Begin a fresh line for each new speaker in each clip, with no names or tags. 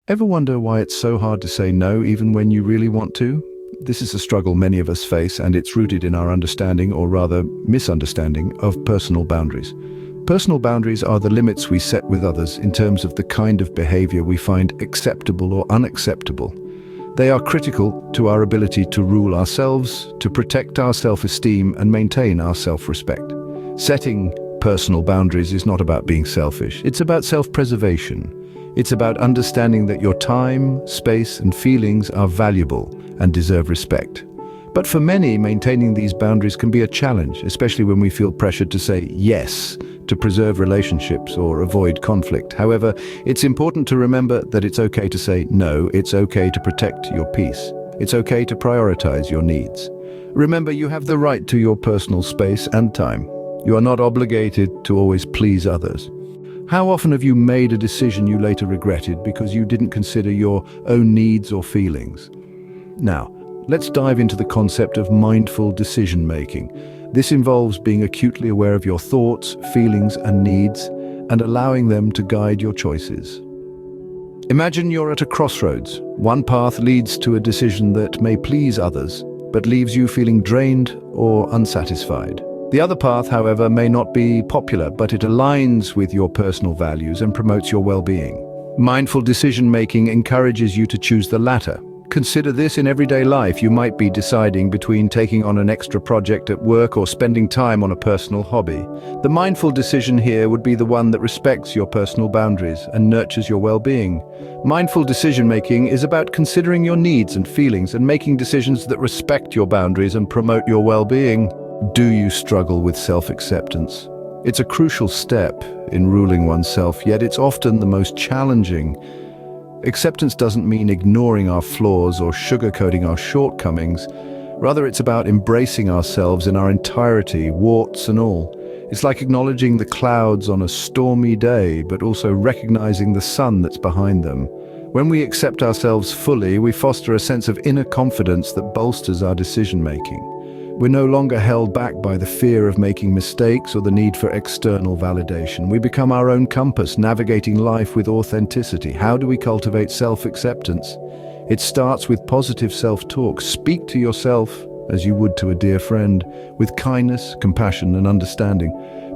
Ever wonder why it's so hard to say no even when you really want to? This is a struggle many of us face, and it's rooted in our understanding, or rather misunderstanding, of personal boundaries. Personal boundaries are the limits we set with others in terms of the kind of behavior we find acceptable or unacceptable. They are critical to our ability to rule ourselves, to protect our self-esteem and maintain our self-respect. Setting personal boundaries is not about being selfish. It's about self-preservation. It's about understanding that your time, space, and feelings are valuable and deserve respect. But for many, maintaining these boundaries can be a challenge, especially when we feel pressured to say yes to preserve relationships or avoid conflict. However, it's important to remember that it's okay to say no. It's okay to protect your peace. It's okay to prioritize your needs. Remember, you have the right to your personal space and time. You are not obligated to always please others. How often have you made a decision you later regretted because you didn't consider your own needs or feelings? Now, let's dive into the concept of mindful decision-making. This involves being acutely aware of your thoughts, feelings, and needs, and allowing them to guide your choices. Imagine you're at a crossroads. One path leads to a decision that may please others, but leaves you feeling drained or unsatisfied. The other path, however, may not be popular, but it aligns with your personal values and promotes your well-being. Mindful decision-making encourages you to choose the latter. Consider this in everyday life. You might be deciding between taking on an extra project at work or spending time on a personal hobby. The mindful decision here would be the one that respects your personal boundaries and nurtures your well-being. Mindful decision-making is about considering your needs and feelings and making decisions that respect your boundaries and promote your well-being. Do you struggle with self-acceptance? It's a crucial step in ruling oneself, yet it's often the most challenging. Acceptance doesn't mean ignoring our flaws or sugarcoating our shortcomings. Rather, it's about embracing ourselves in our entirety, warts and all. It's like acknowledging the clouds on a stormy day, but also recognizing the sun that's behind them. When we accept ourselves fully, we foster a sense of inner confidence that bolsters our decision-making. We're no longer held back by the fear of making mistakes or the need for external validation. We become our own compass, navigating life with authenticity. How do we cultivate self-acceptance? It starts with positive self-talk. Speak to yourself as you would to a dear friend, with kindness, compassion, and understanding.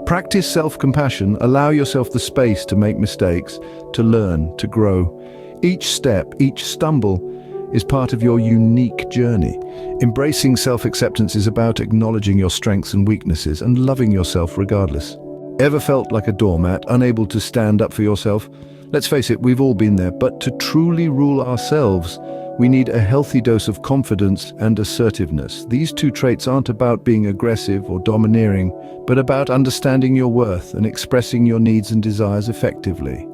Practice self-compassion. Allow yourself the space to make mistakes, to learn, to grow. Each step, each stumble, is part of your unique journey. Embracing self-acceptance is about acknowledging your strengths and weaknesses and loving yourself regardless. Ever felt like a doormat, unable to stand up for yourself? Let's face it, we've all been there, but to truly rule ourselves, we need a healthy dose of confidence and assertiveness. These two traits aren't about being aggressive or domineering, but about understanding your worth and expressing your needs and desires effectively.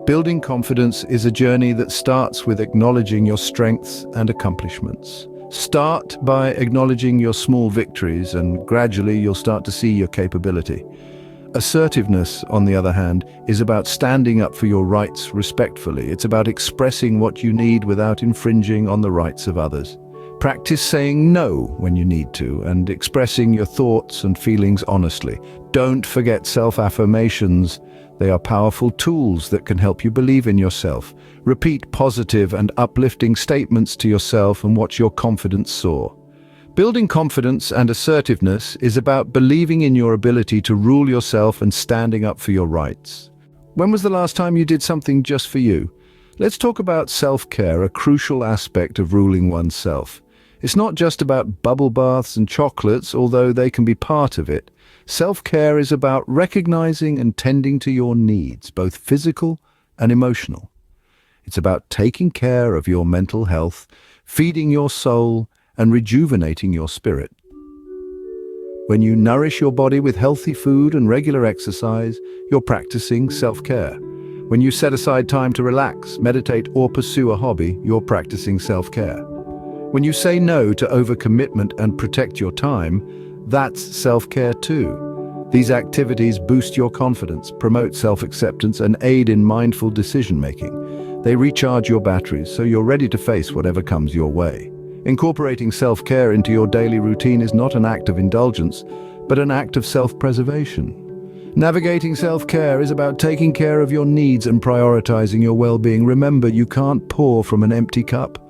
Building confidence is a journey that starts with acknowledging your strengths and accomplishments. Start by acknowledging your small victories, and gradually you'll start to see your capability. Assertiveness, on the other hand, is about standing up for your rights respectfully. It's about expressing what you need without infringing on the rights of others. Practice saying no when you need to and expressing your thoughts and feelings honestly. Don't forget self-affirmations. They are powerful tools that can help you believe in yourself. Repeat positive and uplifting statements to yourself and watch your confidence soar. Building confidence and assertiveness is about believing in your ability to rule yourself and standing up for your rights. When was the last time you did something just for you? Let's talk about self-care, a crucial aspect of ruling oneself. It's not just about bubble baths and chocolates, although they can be part of it. Self-care is about recognizing and tending to your needs, both physical and emotional. It's about taking care of your mental health, feeding your soul, and rejuvenating your spirit. When you nourish your body with healthy food and regular exercise, you're practicing self-care. When you set aside time to relax, meditate, or pursue a hobby, you're practicing self-care. When you say no to overcommitment and protect your time, that's self-care too. These activities boost your confidence, promote self-acceptance, and aid in mindful decision-making. They recharge your batteries so you're ready to face whatever comes your way. Incorporating self-care into your daily routine is not an act of indulgence, but an act of self-preservation. Navigating self-care is about taking care of your needs and prioritizing your well-being. Remember, you can't pour from an empty cup.